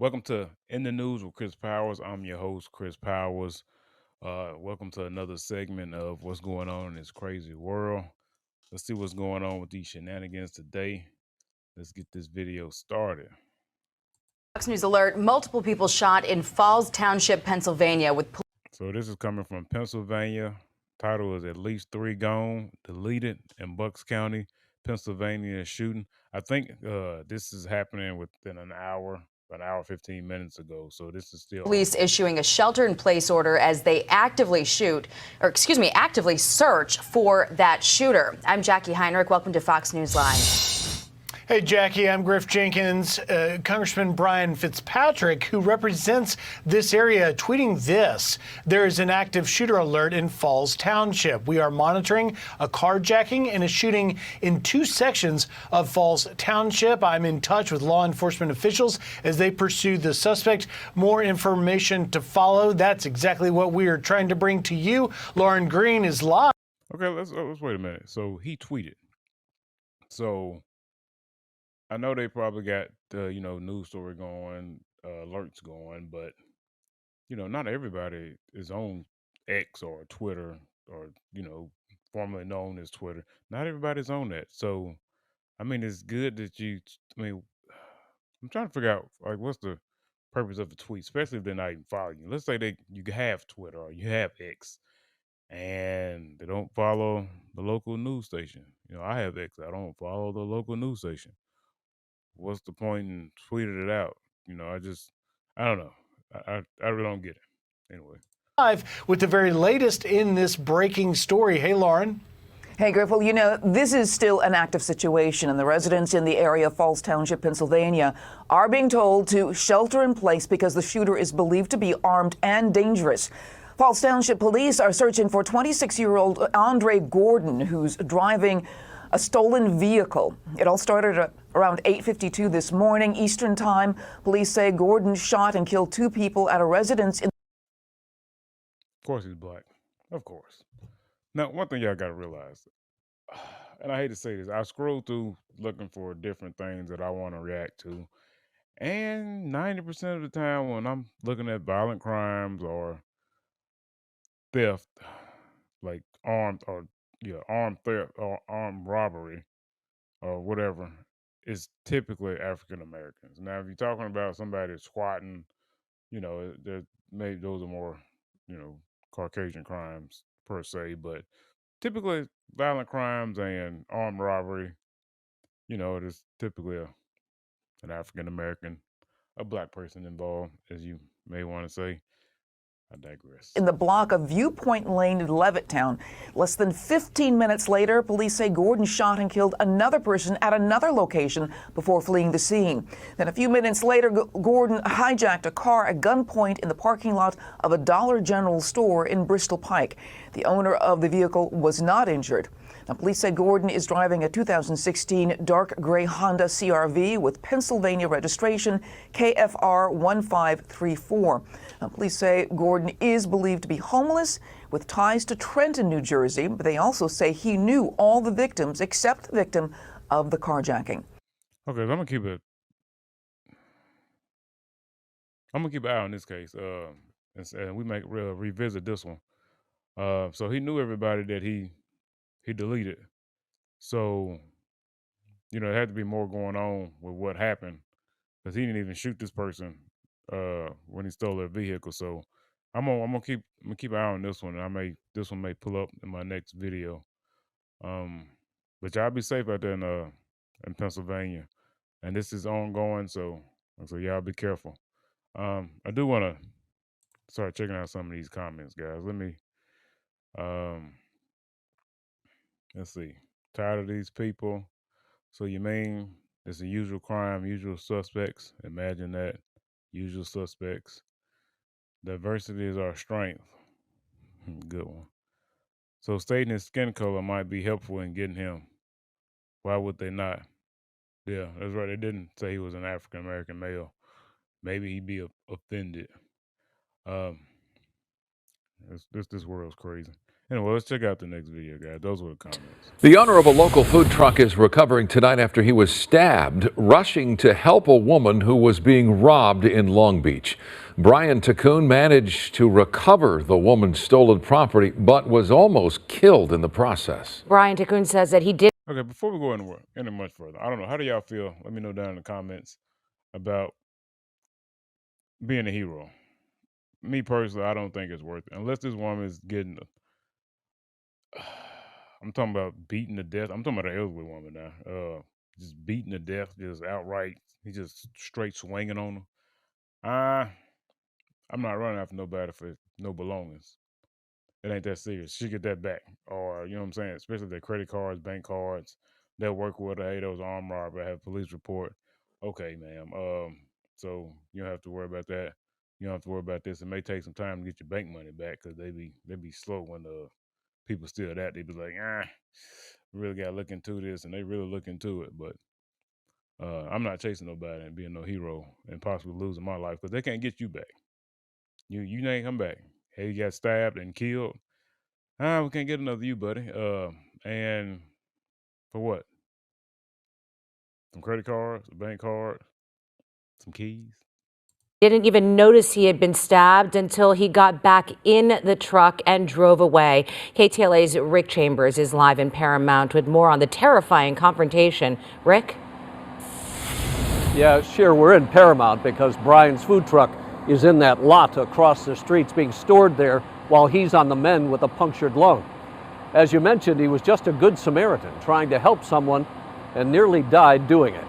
Welcome to In the News with Chris Powers. I'm your host, Chris Powers. Welcome to another segment of what's going on in this crazy world. Let's see what's going on with these shenanigans today. Let's get this video started. Fox News alert, multiple people shot in Falls Township, Pennsylvania with So this is coming from Pennsylvania. Title is At Least 3 Gone, Deleted in Bucks County, Pennsylvania shooting. I think this is happening within an hour 15 minutes ago. So this is still police ongoing. issuing a shelter-in-place order as they actively search for that shooter. I'm Jackie Heinrich. Welcome to Fox News Live. Hey, Jackie, I'm Griff Jenkins. Congressman Brian Fitzpatrick, who represents this area, tweeting this. There is an active shooter alert in Falls Township. We are monitoring a carjacking and a shooting in two sections of Falls Township. I'm in touch with law enforcement officials as they pursue the suspect. More information to follow. That's exactly what we are trying to bring to you. Lauren Green is live. Okay, let's wait a minute. So he tweeted. So I know they probably got the news story going, alerts going, but not everybody is on X or Twitter or formerly known as Twitter. Not everybody's on that. So I mean, it's good that you. I mean, I'm trying to figure out like what's the purpose of the tweet, especially if they're not even following you. Let's say you have Twitter or you have X, and they don't follow the local news station. I have X. I don't follow the local news station. What's the point in tweeting it out? I don't know. I really don't get it. Anyway. Live with the very latest in this breaking story. Hey, Lauren. Hey, Griff, well, this is still an active situation, and the residents in the area of Falls Township, Pennsylvania, are being told to shelter in place because the shooter is believed to be armed and dangerous. Falls Township police are searching for 26-year-old Andre Gordon, who's driving a stolen vehicle. It all started at around 8:52 this morning Eastern Time. Police say Gordon shot and killed two people at a residence in. Of course he's black. Of course. Now, one thing y'all got to realize, and I hate to say this, I scroll through looking for different things that I want to react to. And 90% of the time when I'm looking at violent crimes or theft, like armed theft or armed robbery or whatever, it's typically African Americans. Now, if you're talking about somebody squatting, maybe those are more, Caucasian crimes per se, but typically violent crimes and armed robbery, it is typically an African American, a black person involved, as you may want to say. I digress. In the block of Viewpoint Lane in Levittown. Less than 15 minutes later, police say Gordon shot and killed another person at another location before fleeing the scene. Then a few minutes later, Gordon hijacked a car at gunpoint in the parking lot of a Dollar General store in Bristol Pike. The owner of the vehicle was not injured. Now, police say Gordon is driving a 2016 dark gray Honda CRV with Pennsylvania registration KFR 1534. Now, police say Gordon is believed to be homeless with ties to Trenton, New Jersey, but they also say he knew all the victims except the victim of the carjacking. Okay, so I'm gonna keep an eye on this case. And we may revisit this one. So he knew everybody that he deleted. So, it had to be more going on with what happened because he didn't even shoot this person when he stole their vehicle. So I'm gonna keep an eye on this one. And this one may pull up in my next video. But y'all be safe out there in Pennsylvania, and this is ongoing. So y'all be careful. I do want to start checking out some of these comments, guys. Let's see. Tired of these people. So you mean it's the usual crime, usual suspects? Imagine that. Usual suspects. Diversity is our strength. Good one. So stating his skin color might be helpful in getting him. Why would they not? Yeah, that's right. They didn't say he was an African American male. Maybe he'd be offended. Um, This world's crazy. Anyway, let's check out the next video, guys. Those were the comments. The owner of a local food truck is recovering tonight after he was stabbed, rushing to help a woman who was being robbed in Long Beach. Brian Tacoon managed to recover the woman's stolen property, but was almost killed in the process. Brian Tacoon says that he did. Okay, before we go any much further, I don't know. How do y'all feel? Let me know down in the comments about being a hero. Me personally, I don't think it's worth it. Unless this woman is getting I'm talking about beaten to death. I'm talking about an elderly woman now. Just beaten to death, just outright. He just straight swinging on her. I'm not running after nobody for no belongings. It ain't that serious. She get that back. Or, you know what I'm saying? Especially their credit cards, bank cards. They'll work with her. Hey, that was an armed robbery. I have a police report. Okay, ma'am. So you don't have to worry about that. You don't have to worry about this. It may take some time to get your bank money back because they be slow when people steal that. They be like, we really gotta look into this, and they really look into it. But I'm not chasing nobody and being no hero and possibly losing my life because they can't get you back. You ain't come back. Hey, you got stabbed and killed. We can't get another you, buddy. And for what? Some credit cards, a bank card, some keys. Didn't even notice he had been stabbed until he got back in the truck and drove away. KTLA's Rick Chambers is live in Paramount with more on the terrifying confrontation. Rick? Yeah, sure, we're in Paramount because Brian's food truck is in that lot across the streets being stored there while he's on the mend with a punctured lung. As you mentioned, he was just a good Samaritan trying to help someone and nearly died doing it.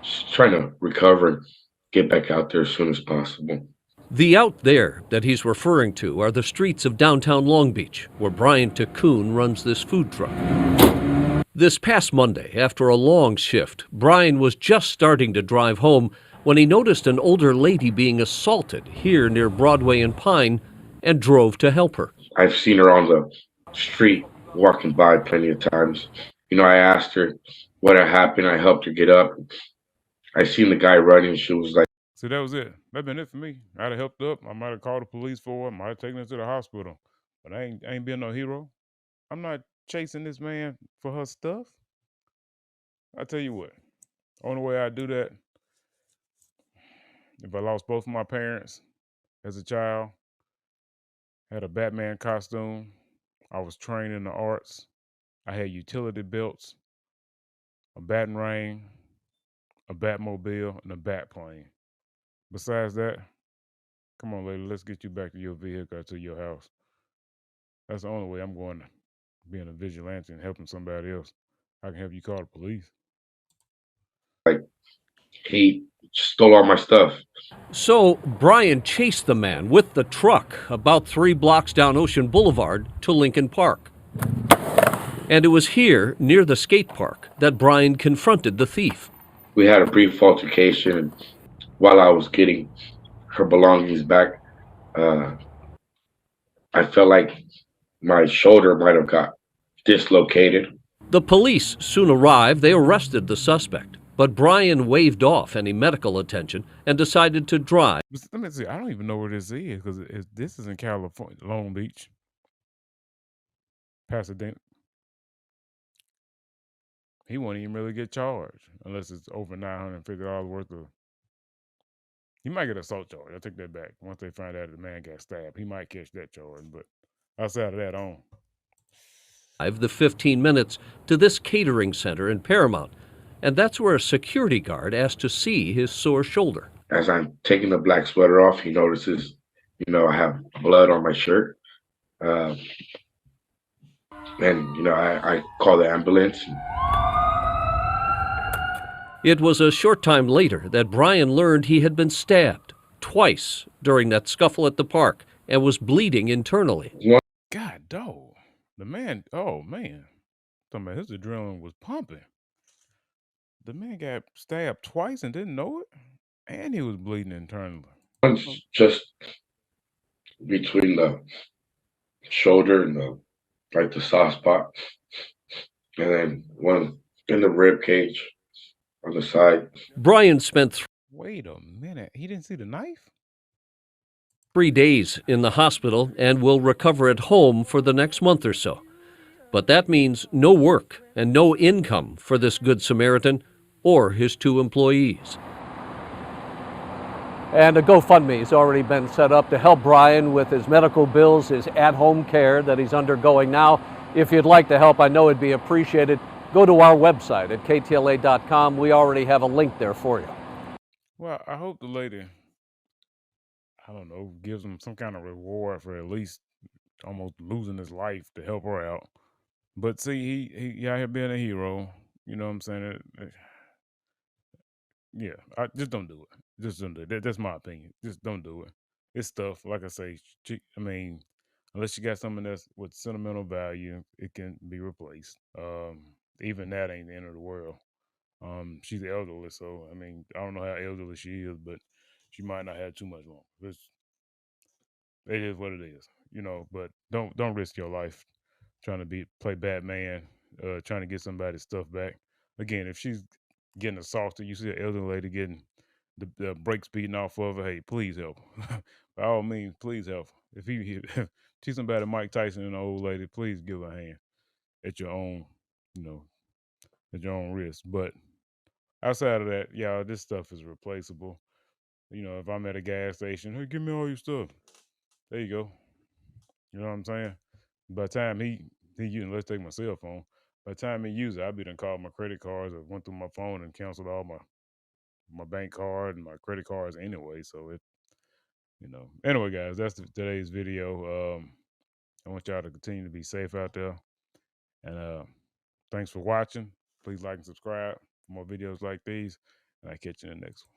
Just trying to recover and get back out there as soon as possible. The out there that he's referring to are the streets of downtown Long Beach, where Brian Tacoon runs this food truck. This past Monday, after a long shift, Brian was just starting to drive home when he noticed an older lady being assaulted here near Broadway and Pine and drove to help her. I've seen her on the street walking by plenty of times. You know, I asked her what had happened. I helped her get up. I seen the guy running. She was like, See, that was it. That been it for me. I'd have helped up. I might have called the police for her. Might have taken her to the hospital. But I ain't being no hero. I'm not chasing this man for her stuff. I tell you what. Only way I do that, if I lost both of my parents as a child, had a Batman costume, I was trained in the arts, I had utility belts, a Batarang, a Batmobile, and a Batplane. Besides that, come on, lady, let's get you back to your vehicle or to your house. That's the only way I'm going to being a vigilante and helping somebody else. I can help you call the police. he stole all my stuff. So Brian chased the man with the truck about 3 blocks down Ocean Boulevard to Lincoln Park. And it was here, near the skate park, that Brian confronted the thief. We had a brief altercation, and while I was getting her belongings back, I felt like my shoulder might have got dislocated. The police soon arrived. They arrested the suspect. But Brian waved off any medical attention and decided to drive. Let me see. I don't even know where this is because this is in California, Long Beach, Pasadena. He won't even really get charged unless it's over $950 worth of. He might get assault charge. I take that back. Once they find out the man got stabbed, he might catch that charge. But outside of that, on. The 15 minutes to this catering center in Paramount. And that's where a security guard asked to see his sore shoulder. As I'm taking the black sweater off, he notices, I have blood on my shirt. And, I call the ambulance. It was a short time later that Brian learned he had been stabbed twice during that scuffle at the park and was bleeding internally. God, dog. The man, oh, man. Talking about his adrenaline was pumping. The man got stabbed twice and didn't know it, and he was bleeding internally. One's just between the shoulder and the soft spot, and then one in the rib cage on the side. Brian spent. Wait a minute. He didn't see the knife? 3 days in the hospital and will recover at home for the next month or so. But that means no work and no income for this Good Samaritan or his 2 employees. And a GoFundMe has already been set up to help Brian with his medical bills, his at-home care that he's undergoing now. If you'd like to help, I know it'd be appreciated. Go to our website at ktla.com. We already have a link there for you. Well, I hope the lady, I don't know, gives him some kind of reward for at least almost losing his life to help her out. But see, he out here being a hero. You know what I'm saying? Yeah, I just don't do it. Just don't do it. That's my opinion. Just don't do it. It's stuff. Like I say, I mean, unless you got something that's with sentimental value, it can be replaced. Even that ain't the end of the world. She's elderly, so I mean, I don't know how elderly she is, but she might not have too much longer. It is what it is, you know. But don't risk your life trying to play Batman, trying to get somebody's stuff back. Again, if she's getting assaulted, you see an elderly lady getting the brakes beaten off of her. Hey, please help. By all means, please help. If if she's somebody Mike Tyson and an old lady, please give her a hand at your own, you know, at your own risk. But outside of that, yeah, this stuff is replaceable. You know, if I'm at a gas station, hey, give me all your stuff. There you go. You know what I'm saying? By the time he using, let's take my cell phone. By the time he used it, I be done called my credit cards. I went through my phone and canceled all my bank card and my credit cards anyway. So it, you know. Anyway, guys, that's today's video. I want y'all to continue to be safe out there. And thanks for watching. Please like and subscribe for more videos like these. And I catch you in the next one.